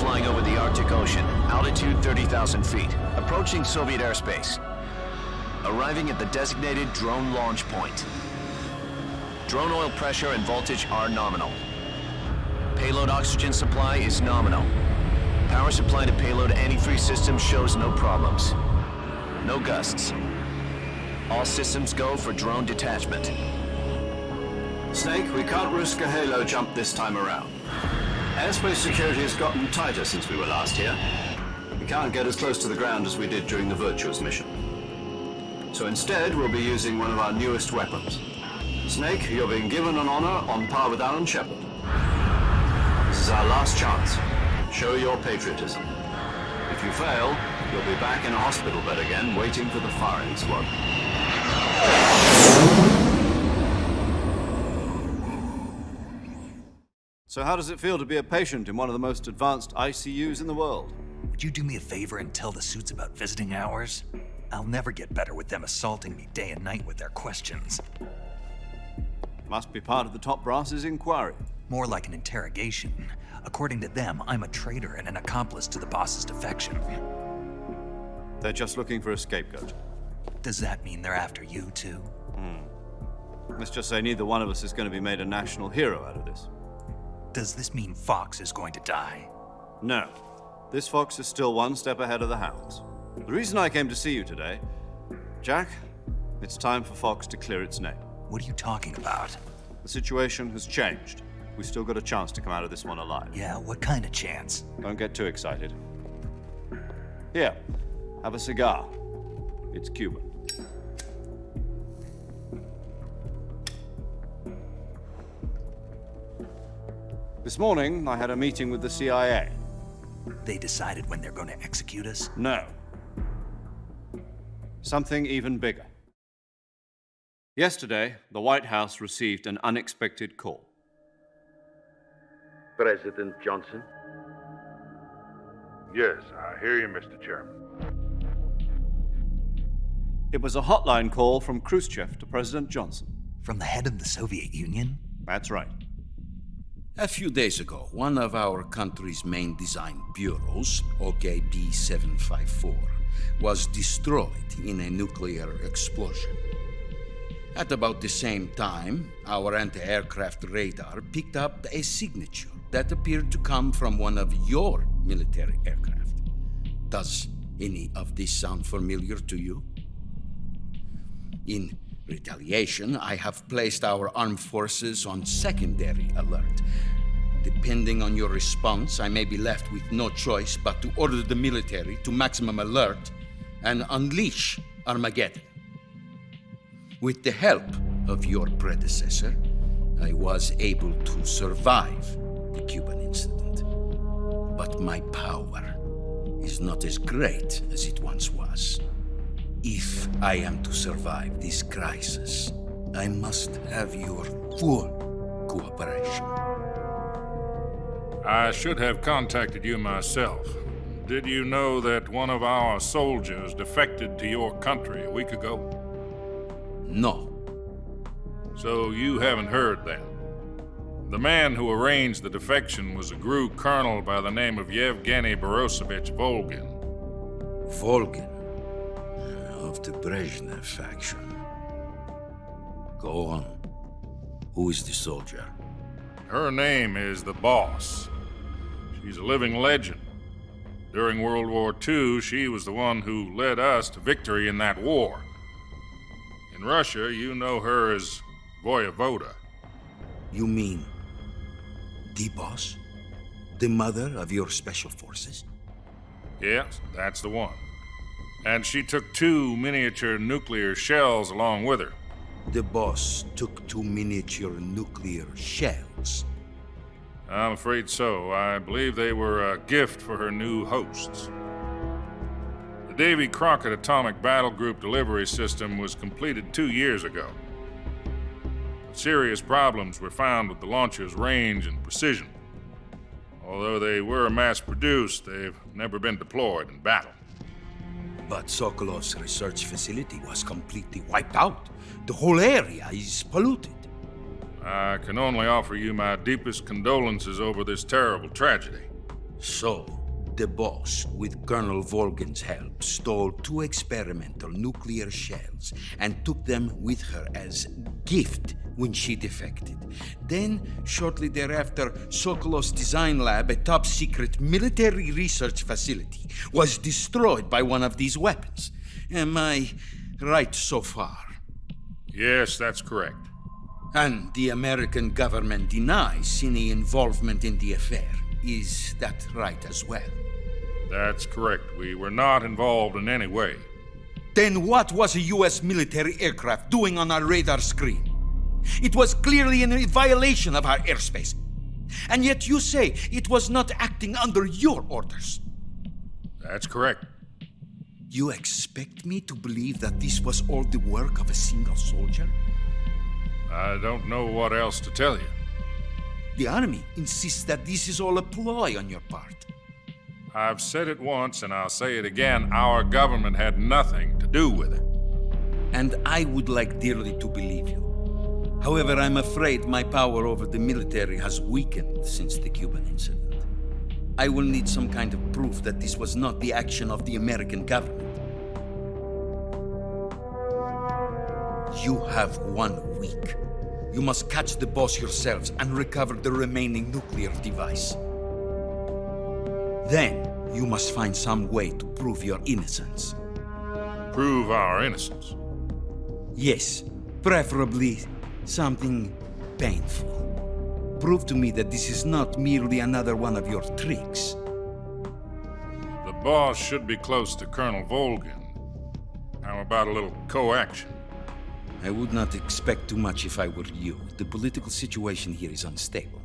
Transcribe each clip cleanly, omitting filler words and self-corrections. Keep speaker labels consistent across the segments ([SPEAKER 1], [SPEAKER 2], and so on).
[SPEAKER 1] flying over the Arctic Ocean, altitude 30,000 feet, approaching Soviet airspace. Arriving at the designated drone launch point. Drone oil pressure and voltage are nominal. Payload oxygen supply is nominal. Power supply to payload antifreeze system shows no problems. No gusts. All systems go for drone detachment.
[SPEAKER 2] Snake, we can't risk a halo jump this time around. Airspace security has gotten tighter since we were last here. We can't get as close to the ground as we did during the Virtuous mission. So instead, we'll be using one of our newest weapons. Snake, you're being given an honor on par with Alan Shepard. This is our last chance. Show your patriotism. If you fail, you'll be back in a hospital bed again, waiting for the firing squad.
[SPEAKER 3] So how does it feel to be a patient in one of the most advanced ICUs in the world?
[SPEAKER 4] Would you do me a favor and tell the suits about visiting hours? I'll never get better with them assaulting me day and night with their questions.
[SPEAKER 3] Must be part of the top brass's inquiry.
[SPEAKER 4] More like an interrogation. According to them, I'm a traitor and an accomplice to the boss's defection.
[SPEAKER 3] They're just looking for a scapegoat.
[SPEAKER 4] Does that mean they're after you, too?
[SPEAKER 3] Let's just say neither one of us is going to be made a national hero out of this.
[SPEAKER 4] Does this mean Fox is going to die?
[SPEAKER 3] No. This fox is still one step ahead of the hounds. The reason I came to see you today, Jack, it's time for Fox to clear its name.
[SPEAKER 4] What are you talking about?
[SPEAKER 3] The situation has changed. We've still got a chance to come out of this one alive.
[SPEAKER 4] Yeah, what kind of chance?
[SPEAKER 3] Don't get too excited. Here, have a cigar. It's Cuban. This morning, I had a meeting with the CIA.
[SPEAKER 4] They decided when they're going to execute us?
[SPEAKER 3] No. Something even bigger. Yesterday, the White House received an unexpected call.
[SPEAKER 5] President Johnson?
[SPEAKER 6] Yes, I hear you, Mr. Chairman.
[SPEAKER 3] It was a hotline call from Khrushchev to President Johnson.
[SPEAKER 4] From the head of the Soviet Union?
[SPEAKER 3] That's right.
[SPEAKER 5] A few days ago, one of our country's main design bureaus, OKB 754, was destroyed in a nuclear explosion. At about the same time, our anti-aircraft radar picked up a signature that appeared to come from one of your military aircraft. Does any of this sound familiar to you? In retaliation, I have placed our armed forces on secondary alert. Depending on your response, I may be left with no choice but to order the military to maximum alert and unleash Armageddon. With the help of your predecessor, I was able to survive the Cuban incident. But my power is not as great as it once was. If I am to survive this crisis, I must have your full cooperation.
[SPEAKER 6] I should have contacted you myself. Did you know that one of our soldiers defected to your country a week ago?
[SPEAKER 5] No.
[SPEAKER 6] So you haven't heard then. The man who arranged the defection was a GRU colonel by the name of Yevgeny Borisovich Volgin.
[SPEAKER 5] Volgin, of the Brezhnev faction. Go on. Who is the soldier?
[SPEAKER 6] Her name is the Boss. She's a living legend. During World War II, she was the one who led us to victory in that war. In Russia, you know her as Voyevoda.
[SPEAKER 5] You mean the boss? The mother of your special forces?
[SPEAKER 6] Yes, that's the one. And she took 2 miniature nuclear shells along with her.
[SPEAKER 5] The boss took 2 miniature nuclear shells.
[SPEAKER 6] I'm afraid so. I believe they were a gift for her new hosts. The Davy Crockett Atomic Battle Group delivery system was completed 2 years ago. Serious problems were found with the launcher's range and precision. Although they were mass-produced, they've never been deployed in battle.
[SPEAKER 5] But Sokolov's research facility was completely wiped out. The whole area is polluted.
[SPEAKER 6] I can only offer you my deepest condolences over this terrible tragedy.
[SPEAKER 5] So, The boss, with Colonel Volgin's help, stole 2 experimental nuclear shells and took them with her as gift when she defected. Then, shortly thereafter, Sokolov's design lab, a top-secret military research facility, was destroyed by one of these weapons. Am I right so far?
[SPEAKER 6] Yes, that's correct.
[SPEAKER 5] And the American government denies any involvement in the affair. Is that right as well?
[SPEAKER 6] That's correct. We were not involved in any way.
[SPEAKER 5] Then what was a U.S. military aircraft doing on our radar screen? It was clearly in violation of our airspace. And yet you say it was not acting under your orders.
[SPEAKER 6] That's correct.
[SPEAKER 5] You expect me to believe that this was all the work of a single soldier?
[SPEAKER 6] I don't know what else to tell you.
[SPEAKER 5] The Army insists that this is all a ploy on your part.
[SPEAKER 6] I've said it once and I'll say it again. Our government had nothing to do with it.
[SPEAKER 5] And I would like dearly to believe you. However, I'm afraid my power over the military has weakened since the Cuban incident. I will need some kind of proof that this was not the action of the American government. You have 1 week. You must catch the boss yourselves and recover the remaining nuclear device. Then, you must find some way to prove your innocence.
[SPEAKER 6] Prove our innocence.
[SPEAKER 5] Yes, preferably something painful. Prove to me that this is not merely another one of your tricks.
[SPEAKER 6] The boss should be close to Colonel Volgin. How about a little coaction?
[SPEAKER 5] I would not expect too much if I were you. The political situation here is unstable.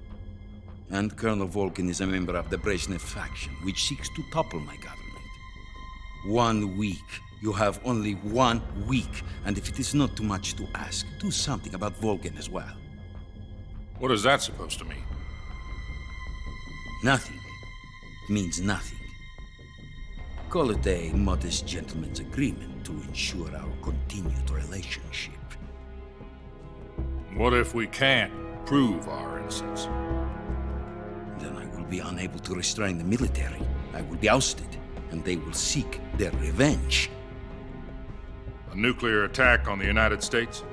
[SPEAKER 5] And Colonel Volgin is a member of the Brezhnev faction, which seeks to topple my government. 1 week. You have only 1 week, and if it is not too much to ask, do something about Volgin as well.
[SPEAKER 6] What is that supposed to mean?
[SPEAKER 5] Nothing means nothing. Call it a modest gentleman's agreement to ensure our continued relationship.
[SPEAKER 6] What if we can't prove our innocence?
[SPEAKER 5] Then I will be unable to restrain the military. I will be ousted, and they will seek their revenge.
[SPEAKER 6] A nuclear attack on the United States?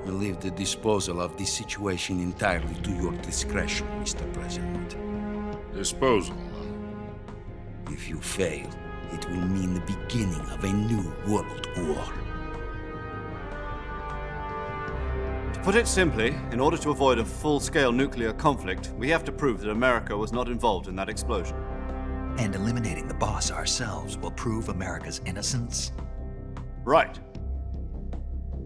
[SPEAKER 5] I leave the disposal of this situation entirely to your discretion, Mr. President.
[SPEAKER 6] Disposal.
[SPEAKER 5] If you fail, it will mean the beginning of a new world war.
[SPEAKER 3] To put it simply, in order to avoid a full-scale nuclear conflict, we have to prove that America was not involved in that explosion.
[SPEAKER 4] And eliminating the boss ourselves will prove America's innocence?
[SPEAKER 3] Right.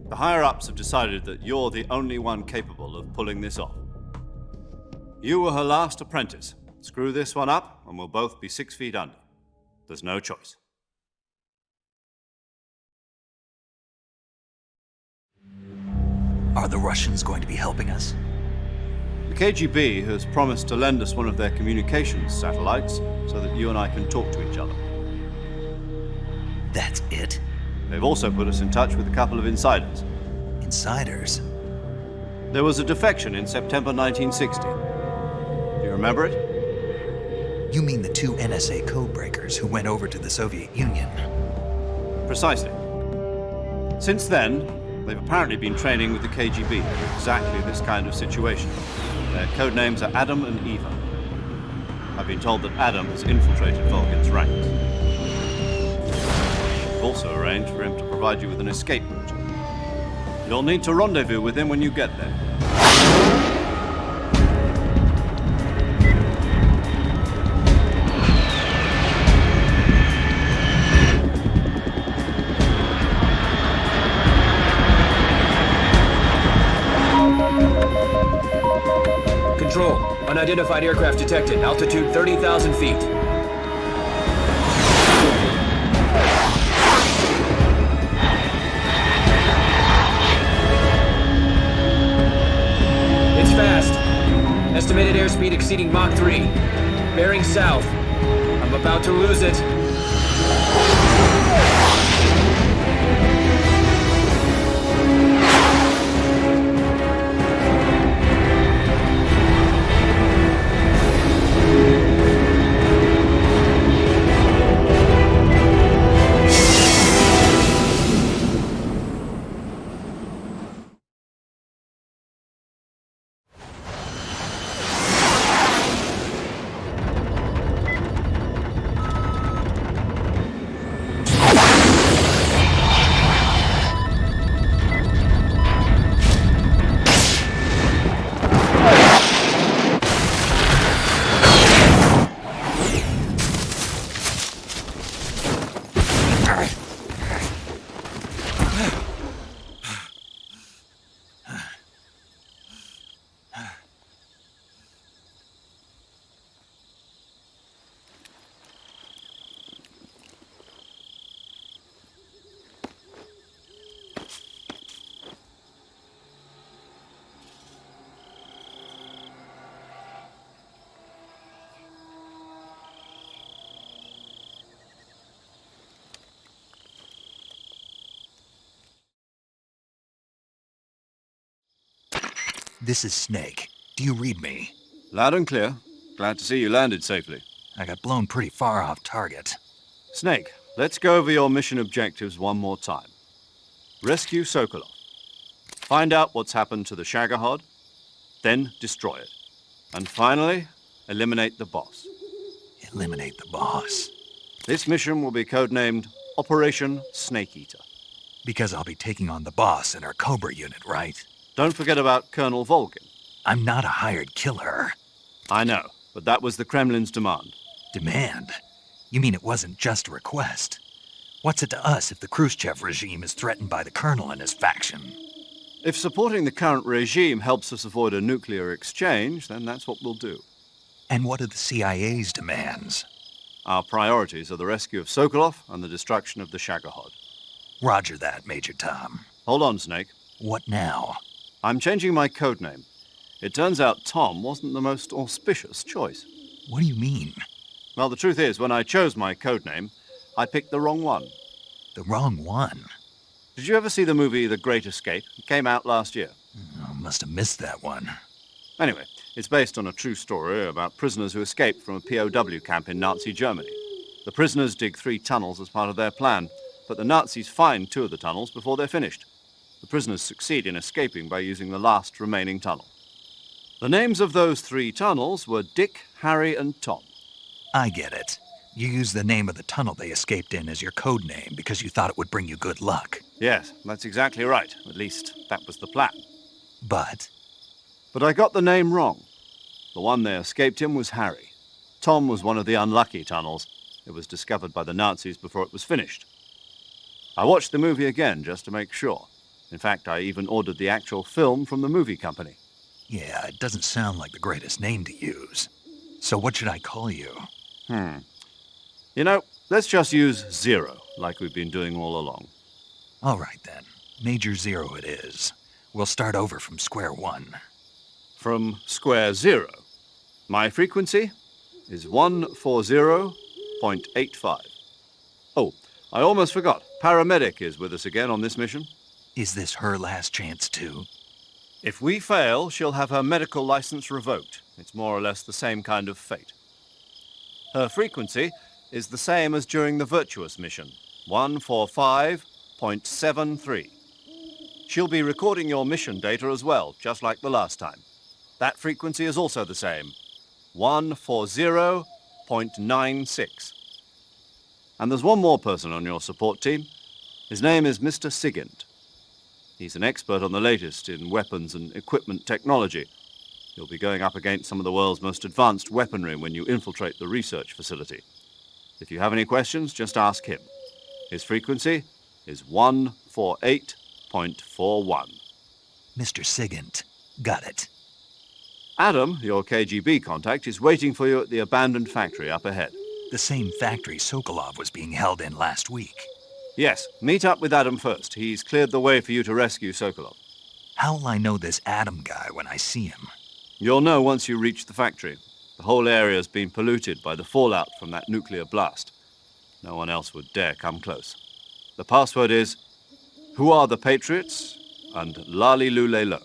[SPEAKER 3] The higher-ups have decided that you're the only one capable of pulling this off. You were her last apprentice. Screw this one up, and we'll both be 6 feet under. There's no choice.
[SPEAKER 4] Are the Russians going to be helping us?
[SPEAKER 3] The KGB has promised to lend us one of their communications satellites so that you and I can talk to each other.
[SPEAKER 4] That's it?
[SPEAKER 3] They've also put us in touch with a couple of insiders.
[SPEAKER 4] Insiders?
[SPEAKER 3] There was a defection in September 1960. Do you remember it?
[SPEAKER 4] You mean the 2 NSA codebreakers who went over to the Soviet Union?
[SPEAKER 3] Precisely. Since then, they've apparently been training with the KGB for exactly this kind of situation. Their code names are Adam and Eva. I've been told that Adam has infiltrated Volgin's ranks. We've also arranged for him to provide you with an escape route. You'll need to rendezvous with him when you get there.
[SPEAKER 7] Control, unidentified aircraft detected, altitude 30,000 feet. It's fast. Estimated airspeed exceeding Mach 3. Bearing south. I'm about to lose it.
[SPEAKER 4] This is Snake. Do you read me?
[SPEAKER 3] Loud and clear. Glad to see you landed safely.
[SPEAKER 4] I got blown pretty far off target.
[SPEAKER 3] Snake, let's go over your mission objectives one more time. Rescue Sokolov. Find out what's happened to the Shagohod, then destroy it. And finally, eliminate the boss.
[SPEAKER 4] Eliminate the boss.
[SPEAKER 3] This mission will be codenamed Operation Snake Eater.
[SPEAKER 4] Because I'll be taking on the boss in our Cobra unit, right?
[SPEAKER 3] Don't forget about Colonel Volgin.
[SPEAKER 4] I'm not a hired killer.
[SPEAKER 3] I know, but that was the Kremlin's demand.
[SPEAKER 4] Demand? You mean it wasn't just a request? What's it to us if the Khrushchev regime is threatened by the Colonel and his faction?
[SPEAKER 3] If supporting the current regime helps us avoid a nuclear exchange, then that's what we'll do.
[SPEAKER 4] And what are the CIA's demands?
[SPEAKER 3] Our priorities are the rescue of Sokolov and the destruction of the Shagohod.
[SPEAKER 4] Roger that, Major Tom.
[SPEAKER 3] Hold on, Snake.
[SPEAKER 4] What now?
[SPEAKER 3] I'm changing my codename. It turns out Tom wasn't the most auspicious choice.
[SPEAKER 4] What do you mean?
[SPEAKER 3] Well, the truth is, when I chose my codename, I picked the wrong one.
[SPEAKER 4] The wrong one?
[SPEAKER 3] Did you ever see the movie The Great Escape? It came out last year.
[SPEAKER 4] Oh, must have missed that one.
[SPEAKER 3] Anyway, it's based on a true story about prisoners who escaped from a POW camp in Nazi Germany. The prisoners dig 3 tunnels as part of their plan, but the Nazis find 2 of the tunnels before they're finished. The prisoners succeed in escaping by using the last remaining tunnel. The names of those 3 tunnels were Dick, Harry, and Tom.
[SPEAKER 4] I get it. You used the name of the tunnel they escaped in as your code name because you thought it would bring you good luck.
[SPEAKER 3] Yes, that's exactly right. At least, that was the plan.
[SPEAKER 4] But
[SPEAKER 3] But I got the name wrong. The one they escaped in was Harry. Tom was one of the unlucky tunnels. It was discovered by the Nazis before it was finished. I watched the movie again just to make sure. In fact, I even ordered the actual film from the movie company.
[SPEAKER 4] yeah, it doesn't sound like the greatest name to use. So what should I call you?
[SPEAKER 3] You know, let's just use Zero, like we've been doing all along.
[SPEAKER 4] All right then. Major Zero it is. We'll start over from square one.
[SPEAKER 3] From square 0. My frequency is 140.85. Oh, I almost forgot. Paramedic is with us again on this mission.
[SPEAKER 4] Is this her last chance too?
[SPEAKER 3] If we fail, she'll have her medical license revoked. It's more or less the same kind of fate. Her frequency is the same as during the Virtuous mission, 145.73. She'll be recording your mission data as well, just like the last time. That frequency is also the same, 140.96. And there's one more person on your support team. His name is Mr. Sigint. He's an expert on the latest in weapons and equipment technology. You'll be going up against some of the world's most advanced weaponry when you infiltrate the research facility. If you have any questions, just ask him. His frequency is 148.41.
[SPEAKER 4] Mr. Sigint. Got it.
[SPEAKER 3] Adam, your KGB contact, is waiting for you at the abandoned factory up ahead.
[SPEAKER 4] The same factory Sokolov was being held in last week.
[SPEAKER 3] Yes, meet up with Adam first. He's cleared the way for you to rescue Sokolov.
[SPEAKER 4] How'll I know this Adam guy when I see him?
[SPEAKER 3] You'll know once you reach the factory. The whole area's been polluted by the fallout from that nuclear blast. No one else would dare come close. The password is, "Who are the Patriots?" and "Lali Lule Lo."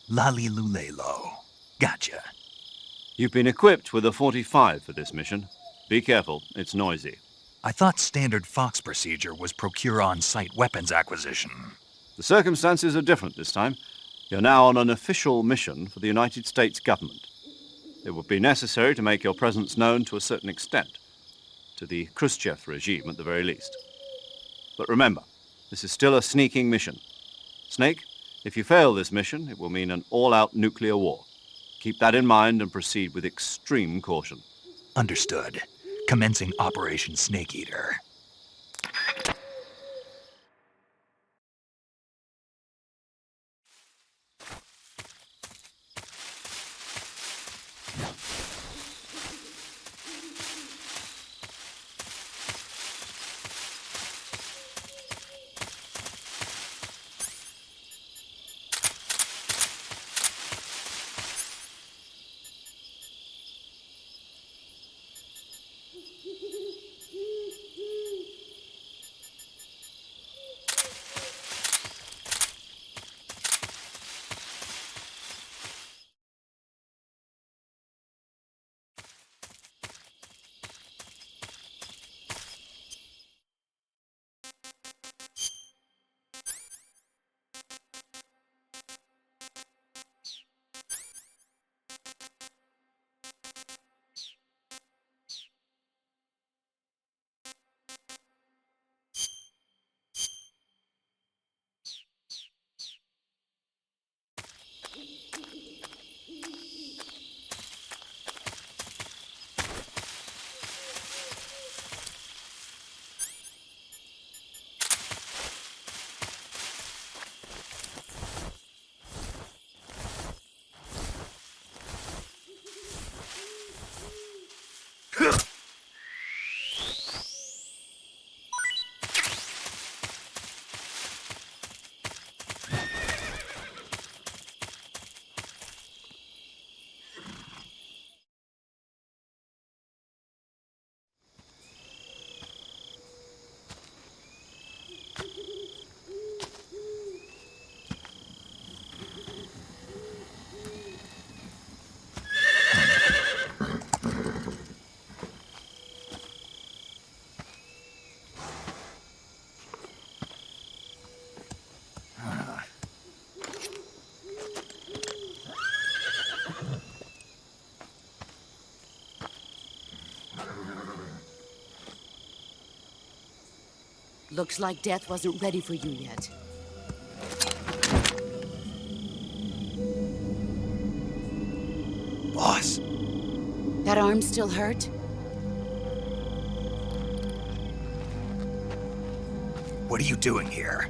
[SPEAKER 4] Lali Lulelo. Gotcha.
[SPEAKER 3] You've been equipped with a 45 for this mission. Be careful, it's noisy.
[SPEAKER 4] I thought standard Fox procedure was procure on-site weapons acquisition.
[SPEAKER 3] The circumstances are different this time. You're now on an official mission for the United States government. It would be necessary to make your presence known to a certain extent, to the Khrushchev regime at the very least. But remember, this is still a sneaking mission. Snake, if you fail this mission, it will mean an all-out nuclear war. Keep that in mind and proceed with extreme caution.
[SPEAKER 4] Understood. Commencing Operation Snake Eater.
[SPEAKER 8] Looks like death wasn't ready for you yet.
[SPEAKER 4] Boss,
[SPEAKER 8] That arm still hurt?
[SPEAKER 4] what are you doing here?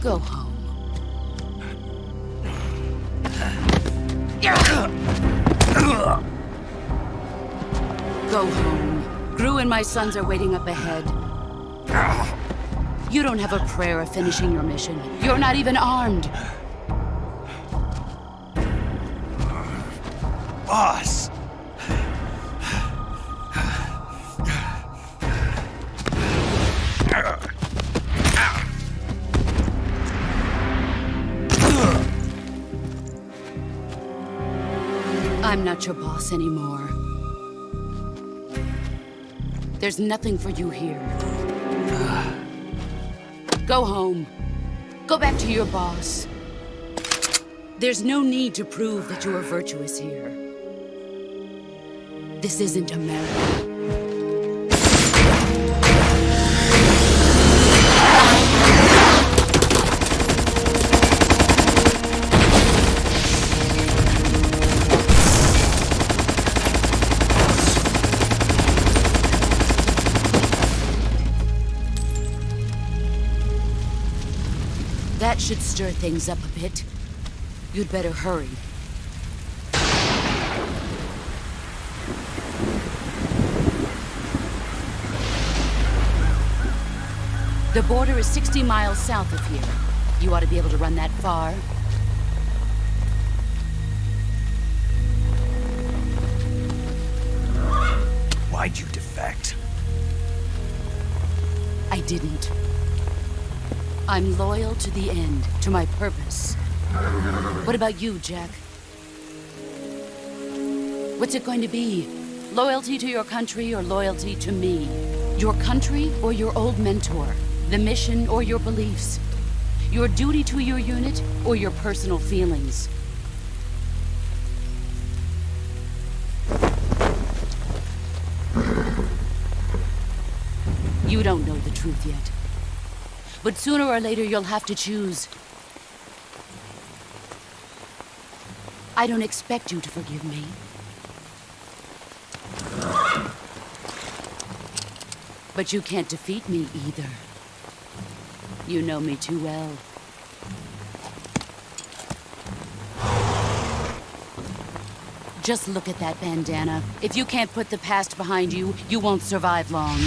[SPEAKER 8] Go home. Go home. Gru and my sons are waiting up ahead. You don't have a prayer of finishing your mission. You're not even armed.
[SPEAKER 4] Boss!
[SPEAKER 8] I'm not your boss anymore. There's nothing for you here. Go home. Go back to your boss. There's no need to prove that you are virtuous here. This isn't America. That should stir things up a bit. You'd better hurry. The border is 60 miles south of here. You ought to be able to run that far.
[SPEAKER 4] Why'd you defect?
[SPEAKER 8] I didn't. I'm loyal to the end, to my purpose. What about you, Jack? What's it going to be? Loyalty to your country or loyalty to me? Your country or your old mentor? The mission or your beliefs? Your duty to your unit or your personal feelings? You don't know the truth yet. But sooner or later, you'll have to choose. I don't expect you to forgive me. But you can't defeat me either. You know me too well. Just look at that bandana. If you can't put the past behind you, you won't survive long.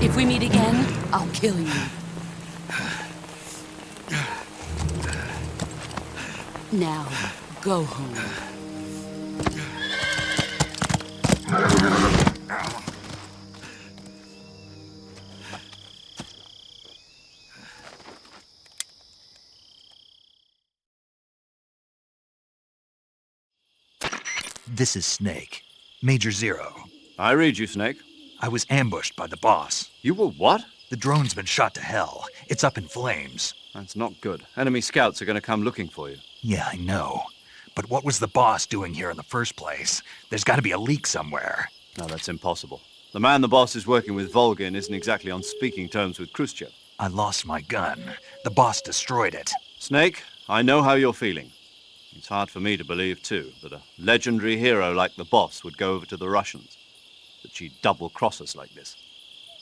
[SPEAKER 8] If we meet again, I'll kill you. Now, Go home.
[SPEAKER 4] This is Snake. Major Zero.
[SPEAKER 3] I read you, Snake.
[SPEAKER 4] I was ambushed by the boss.
[SPEAKER 3] You were what?
[SPEAKER 4] The drone's been shot to hell. It's up in flames.
[SPEAKER 3] That's not good. Enemy scouts are going to come looking for you.
[SPEAKER 4] Yeah, I know. But what was the boss doing here in the first place? There's got to be a leak somewhere.
[SPEAKER 3] No, that's impossible. The man the boss is working with, Volgin, isn't exactly on speaking terms with Khrushchev.
[SPEAKER 4] I lost my gun. The boss destroyed it.
[SPEAKER 3] Snake, I know how you're feeling. It's hard for me to believe, too, that a legendary hero like the boss would go over to the Russians. That she'd double-cross us like this.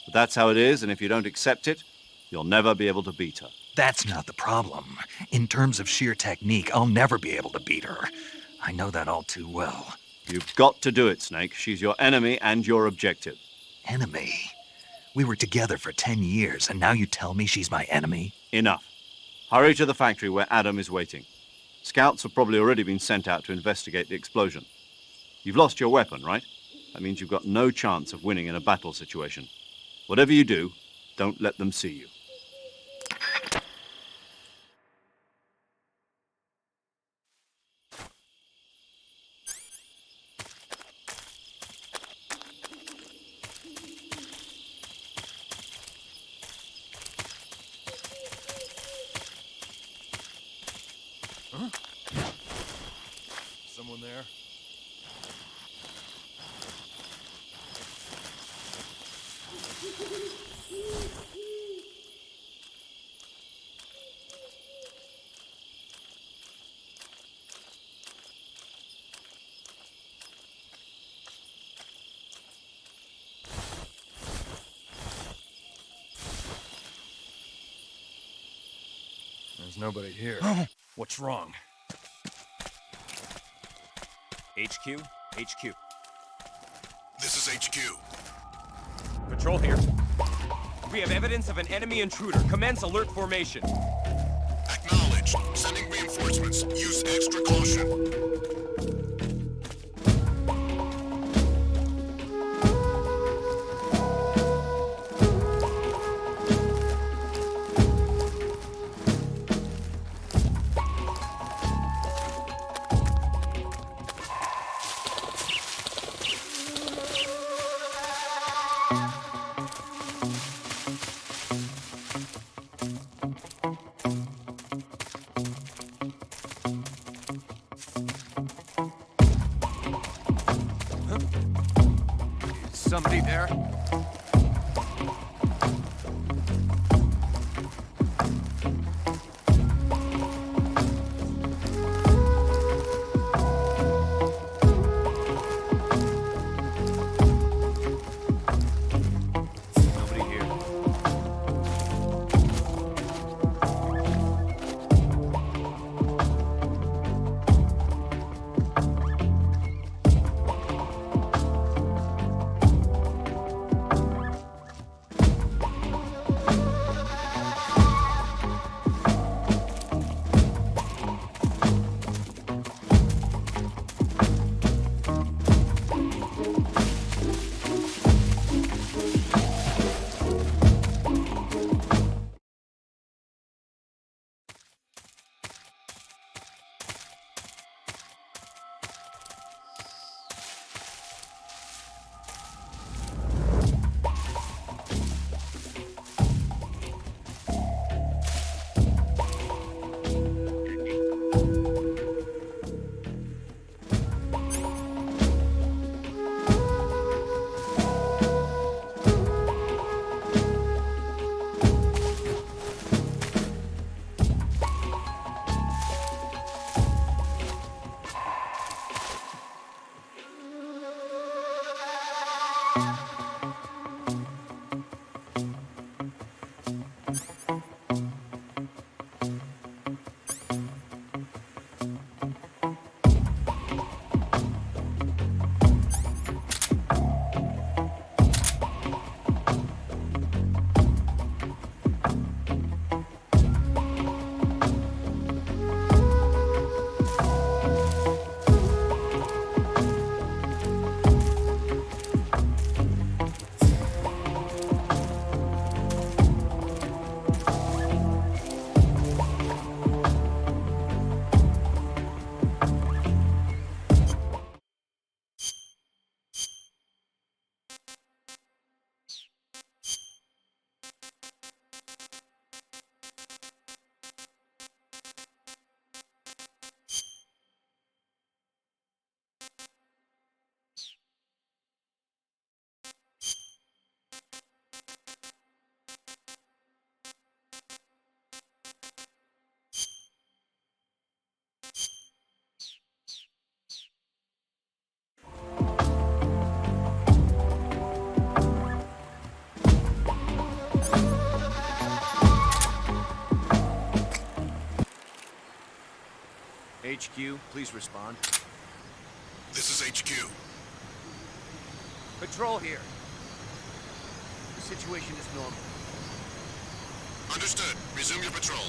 [SPEAKER 3] But that's how it is, and if you don't accept it, you'll never be able to beat her.
[SPEAKER 4] That's not the problem. In terms of sheer technique, I'll never be able to beat her. I know that all too well.
[SPEAKER 3] You've got to do it, Snake. She's your enemy and your objective.
[SPEAKER 4] Enemy? We were together for 10 years, and now you tell me she's my enemy?
[SPEAKER 3] Enough. Hurry to the factory where Adam is waiting. Scouts have probably already been sent out to investigate the explosion. You've lost your weapon, right? That means you've got no chance of winning in a battle situation. Whatever you do, don't let them see you.
[SPEAKER 9] Someone there? There's nobody here. What's wrong?
[SPEAKER 10] HQ? HQ.
[SPEAKER 11] This is HQ.
[SPEAKER 10] Patrol here. We have evidence of an enemy intruder. Commence alert formation.
[SPEAKER 11] Acknowledged. Sending reinforcements. Use extra caution.
[SPEAKER 9] Somebody there? Nobody here.
[SPEAKER 10] HQ, please respond.
[SPEAKER 11] This is HQ.
[SPEAKER 10] Patrol here. The situation is normal.
[SPEAKER 11] Understood. Resume your patrol.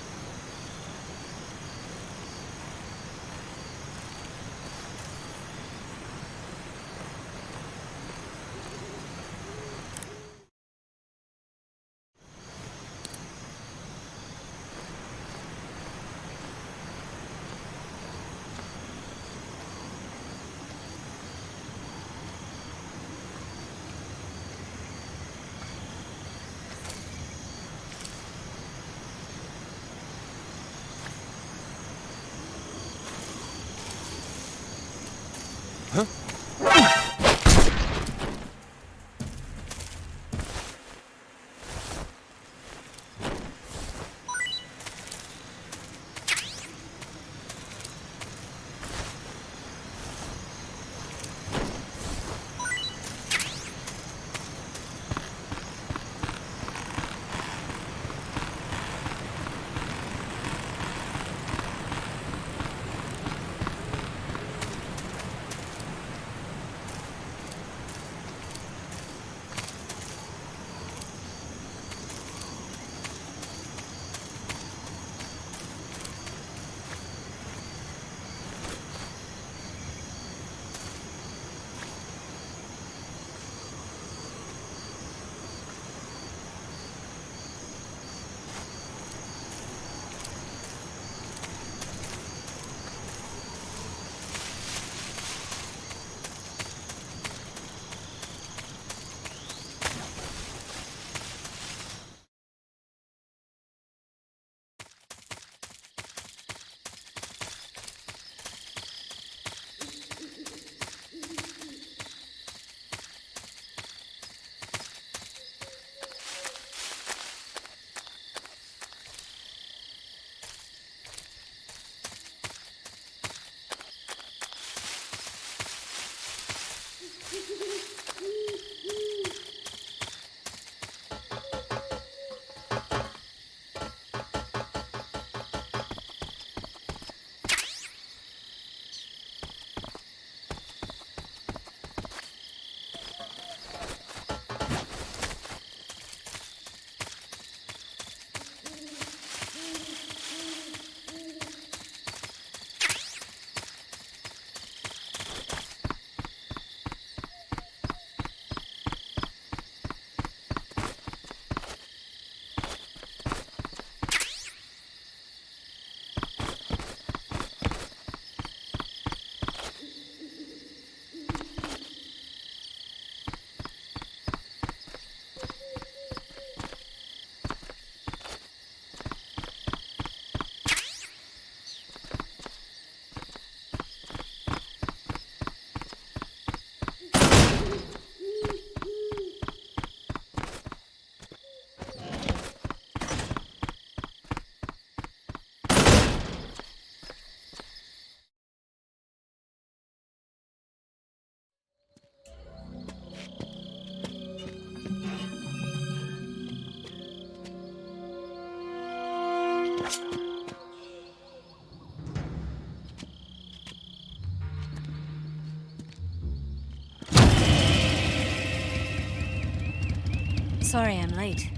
[SPEAKER 12] Sorry I'm late.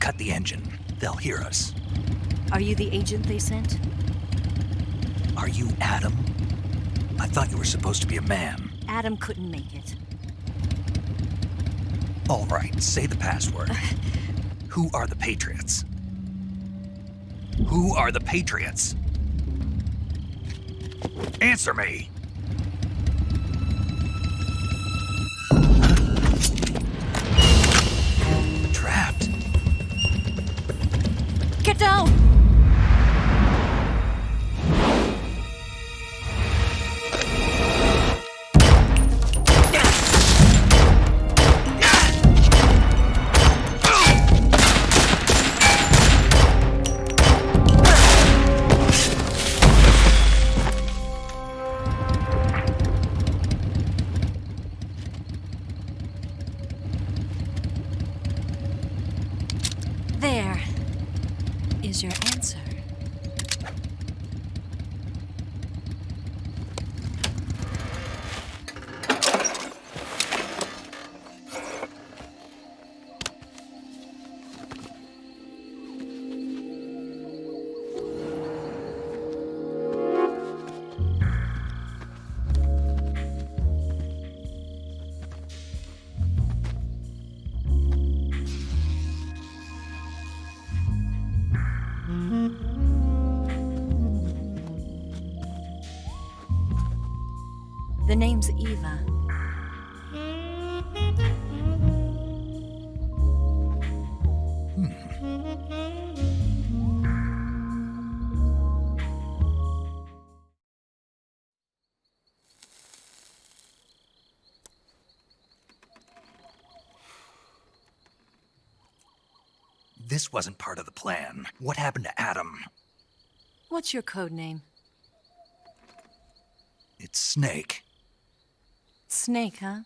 [SPEAKER 4] Cut the engine. They'll hear us.
[SPEAKER 12] Are you the agent they sent?
[SPEAKER 4] Are you Adam? I thought you were supposed to be a man.
[SPEAKER 12] Adam couldn't make it.
[SPEAKER 4] All right, say the password. Who are the Patriots? Who are the Patriots? Answer me! Trapped.
[SPEAKER 12] Get down! There is your The name's Eva.
[SPEAKER 4] This wasn't part of the plan. What happened to Adam?
[SPEAKER 12] What's your code name?
[SPEAKER 4] It's Snake.
[SPEAKER 12] Snake, huh?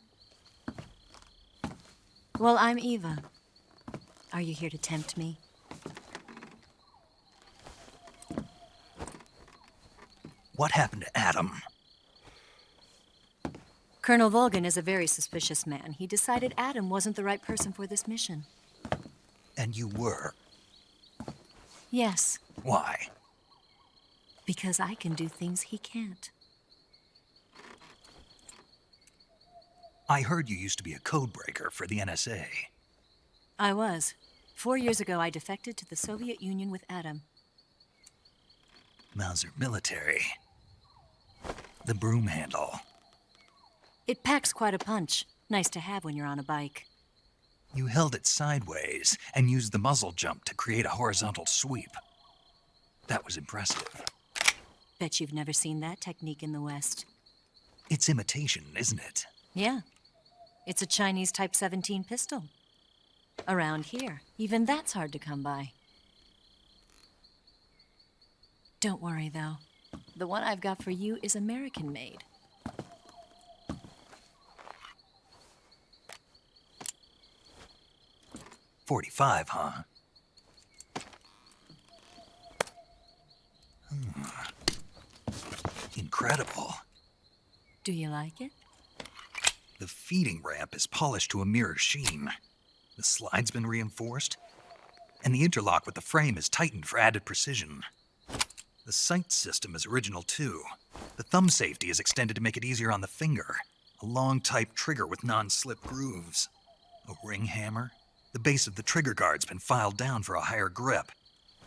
[SPEAKER 12] Well, I'm Eva. Are you here to tempt me?
[SPEAKER 4] What happened to Adam?
[SPEAKER 12] Colonel Volgan is a very suspicious man. He decided Adam wasn't the right person for this mission.
[SPEAKER 4] And you were?
[SPEAKER 12] Yes,
[SPEAKER 4] Why?
[SPEAKER 12] because I can do things he can't.
[SPEAKER 4] I heard you used to be a codebreaker for the NSA.
[SPEAKER 12] I was. 4 years ago, I defected to the Soviet Union with Adam.
[SPEAKER 4] Mauser military. The broom handle.
[SPEAKER 12] It packs quite a punch. Nice to have when you're on a bike.
[SPEAKER 4] You held it sideways and used the muzzle jump to create a horizontal sweep. That was impressive.
[SPEAKER 12] Bet you've never seen that technique in the West.
[SPEAKER 4] It's imitation, isn't it?
[SPEAKER 12] Yeah. It's a Chinese Type 17 pistol. Around here, even that's hard to come by. Don't worry, though. The one I've got for you is American-made.
[SPEAKER 4] .45, huh? Incredible.
[SPEAKER 12] Do you like it?
[SPEAKER 4] The feeding ramp is polished to a mirror sheen. The slide's been reinforced, and the interlock with the frame is tightened for added precision. The sight system is original too. The thumb safety is extended to make it easier on the finger. A long type trigger with non-slip grooves. A ring hammer. The base of the trigger guard's been filed down for a higher grip.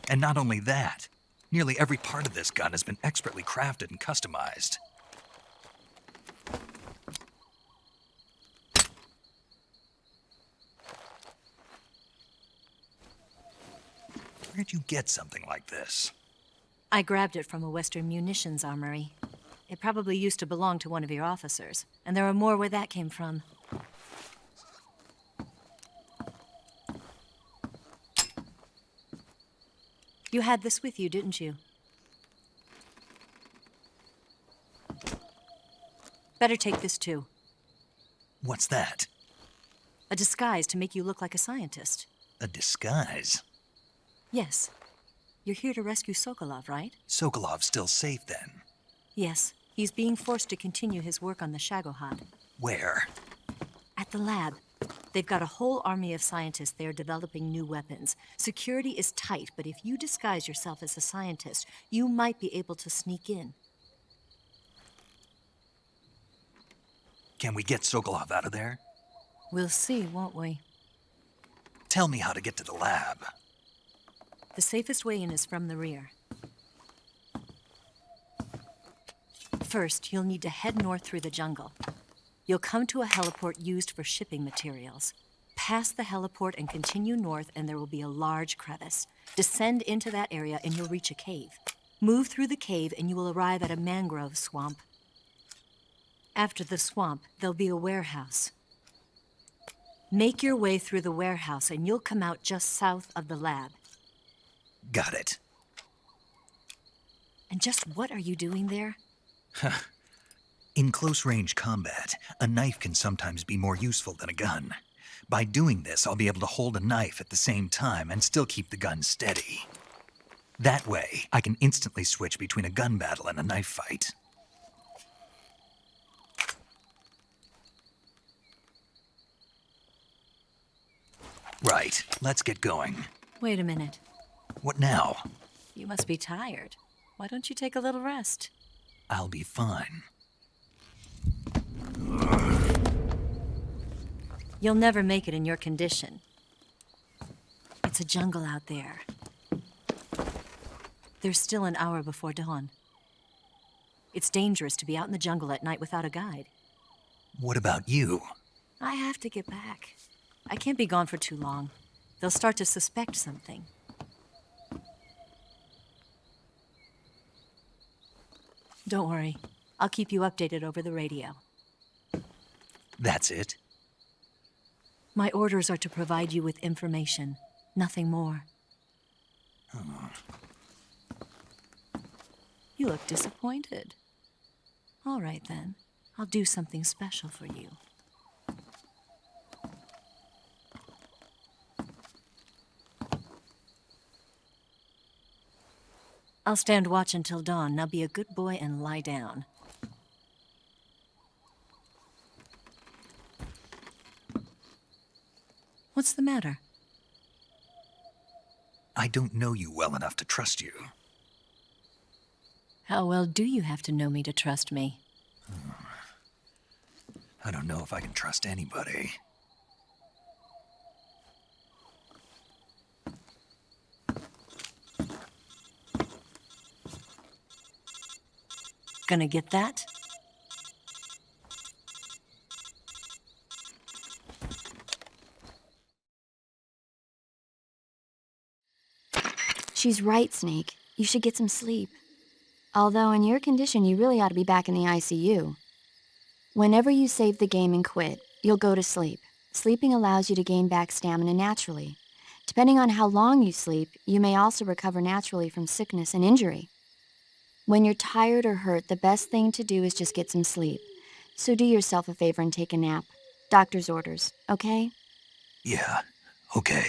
[SPEAKER 4] And not only that, nearly every part of this gun has been expertly crafted and customized. Where'd you get something like this?
[SPEAKER 12] I grabbed it from a Western munitions armory. It probably used to belong to one of your officers, and there are more where that came from. You had this with you, didn't you? Better take this too.
[SPEAKER 4] What's that?
[SPEAKER 12] A disguise to make you look like a scientist.
[SPEAKER 4] A disguise?
[SPEAKER 12] Yes. You're here to rescue Sokolov, right?
[SPEAKER 4] Sokolov's still safe then?
[SPEAKER 12] Yes. He's being forced to continue his work on the Shagohod.
[SPEAKER 4] Where?
[SPEAKER 12] At the lab. They've got a whole army of scientists there developing new weapons. Security is tight, but if you disguise yourself as a scientist, you might be able to sneak in.
[SPEAKER 4] Can we get Sokolov out of there?
[SPEAKER 12] We'll see, won't we?
[SPEAKER 4] Tell me how to get to the lab.
[SPEAKER 12] The safest way in is from the rear. First, you'll need to head north through the jungle. You'll come to a heliport used for shipping materials. Pass the heliport and continue north, and there will be a large crevice. Descend into that area, and you'll reach a cave. Move through the cave, and you will arrive at a mangrove swamp. After the swamp, there'll be a warehouse. Make your way through the warehouse, and you'll come out just south of the lab.
[SPEAKER 4] Got it.
[SPEAKER 12] And just what are you doing there?
[SPEAKER 4] In close-range combat, a knife can sometimes be more useful than a gun. By doing this, I'll be able to hold a knife at the same time and still keep the gun steady. That way, I can instantly switch between a gun battle and a knife fight. Right, let's get going.
[SPEAKER 12] Wait a minute.
[SPEAKER 4] What now?
[SPEAKER 12] You must be tired. Why don't you take a little rest?
[SPEAKER 4] I'll be fine.
[SPEAKER 12] You'll never make it in your condition. It's a jungle out there. There's still an hour before dawn. It's dangerous to be out in the jungle at night without a guide.
[SPEAKER 4] What about you?
[SPEAKER 12] I have to get back. I can't be gone for too long. They'll start to suspect something. Don't worry. I'll keep you updated over the radio.
[SPEAKER 4] That's it?
[SPEAKER 12] My orders are to provide you with information, nothing more. You look disappointed. All right, then. I'll do something special for you. I'll stand watch until dawn. Now be a good boy and lie down. What's the matter?
[SPEAKER 4] I don't know you well enough to trust you.
[SPEAKER 12] How well do you have to know me to trust me?
[SPEAKER 4] I don't know if I can trust anybody.
[SPEAKER 12] Gonna get that?
[SPEAKER 13] She's right, Snake. You should get some sleep. Although in your condition, you really ought to be back in the ICU. Whenever you save the game and quit, you'll go to sleep. Sleeping allows you to gain back stamina naturally. Depending on how long you sleep, you may also recover naturally from sickness and injury. When you're tired or hurt, the best thing to do is just get some sleep. So do yourself a favor and take a nap. Doctor's orders, okay?
[SPEAKER 4] Yeah, okay.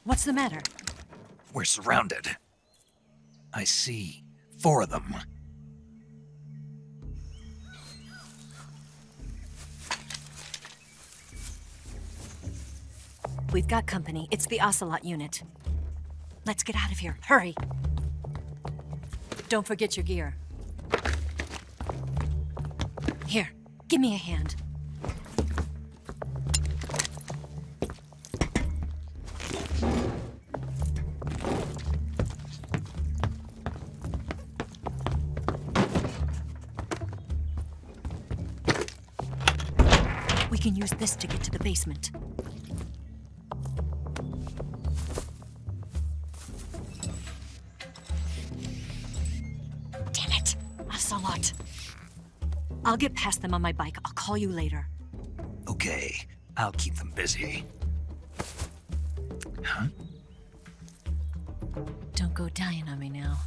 [SPEAKER 12] What's the matter?
[SPEAKER 4] We're surrounded. I see 4 of them.
[SPEAKER 12] We've got company. It's the Ocelot unit. Let's get out of here. Hurry! Don't forget your gear. Here, give me a hand. We can use this to get to the basement. Damn it! Ocelot. I'll get past them on my bike. I'll call you later.
[SPEAKER 4] Okay, I'll keep them busy. Huh?
[SPEAKER 12] Don't go dying on me now.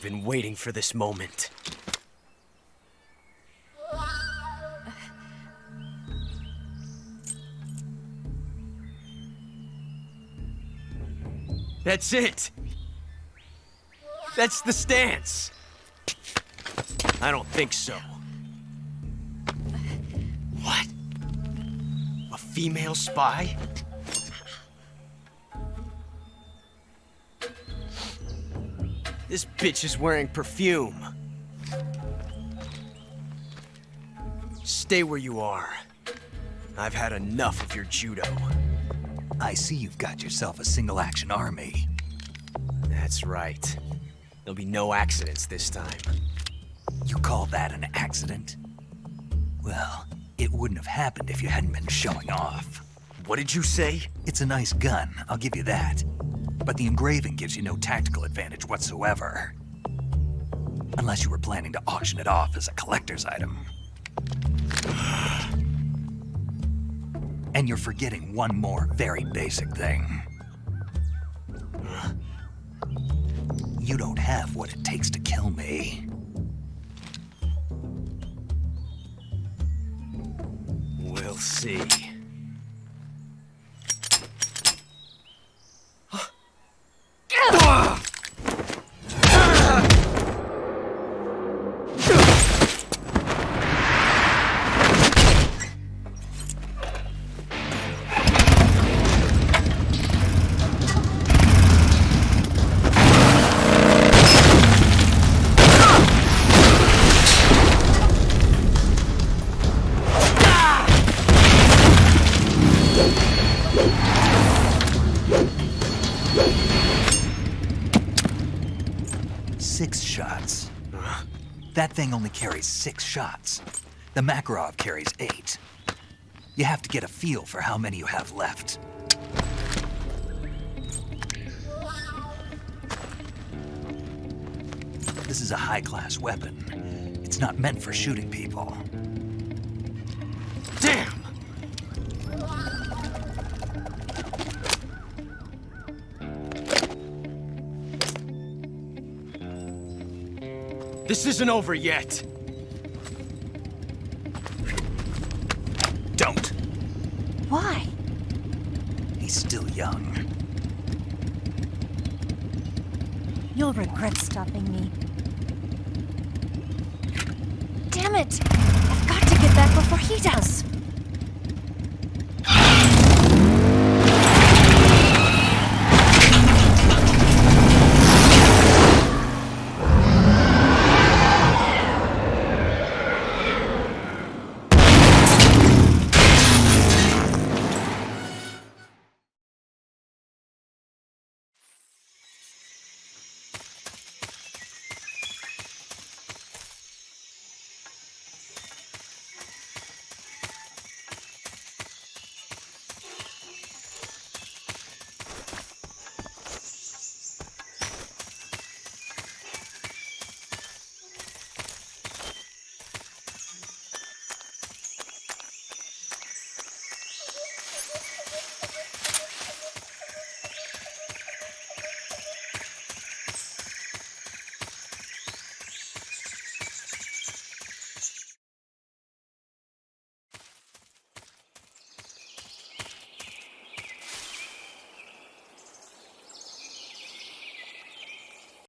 [SPEAKER 10] I've been waiting for this moment. That's it! That's the stance! I don't think so. What? A female spy? This bitch is wearing perfume. Stay where you are. I've had enough of your judo.
[SPEAKER 4] I see you've got yourself a single-action army.
[SPEAKER 10] That's right. There'll be no accidents this time.
[SPEAKER 4] You call that an accident? Well, it wouldn't have happened if you hadn't been showing off.
[SPEAKER 10] What did you say?
[SPEAKER 4] It's a nice gun, I'll give you that. But the engraving gives you no tactical advantage whatsoever. Unless you were planning to auction it off as a collector's item. And you're forgetting one more very basic thing. You don't have what it takes to kill me.
[SPEAKER 10] We'll see.
[SPEAKER 4] That thing only carries 6 shots. The Makarov carries 8. You have to get a feel for how many you have left. This is a high-class weapon. It's not meant for shooting people.
[SPEAKER 10] Damn! This isn't over yet.
[SPEAKER 4] Don't.
[SPEAKER 12] Why?
[SPEAKER 4] He's still young.
[SPEAKER 12] You'll regret stopping me. Damn it! I've got to get back before he does.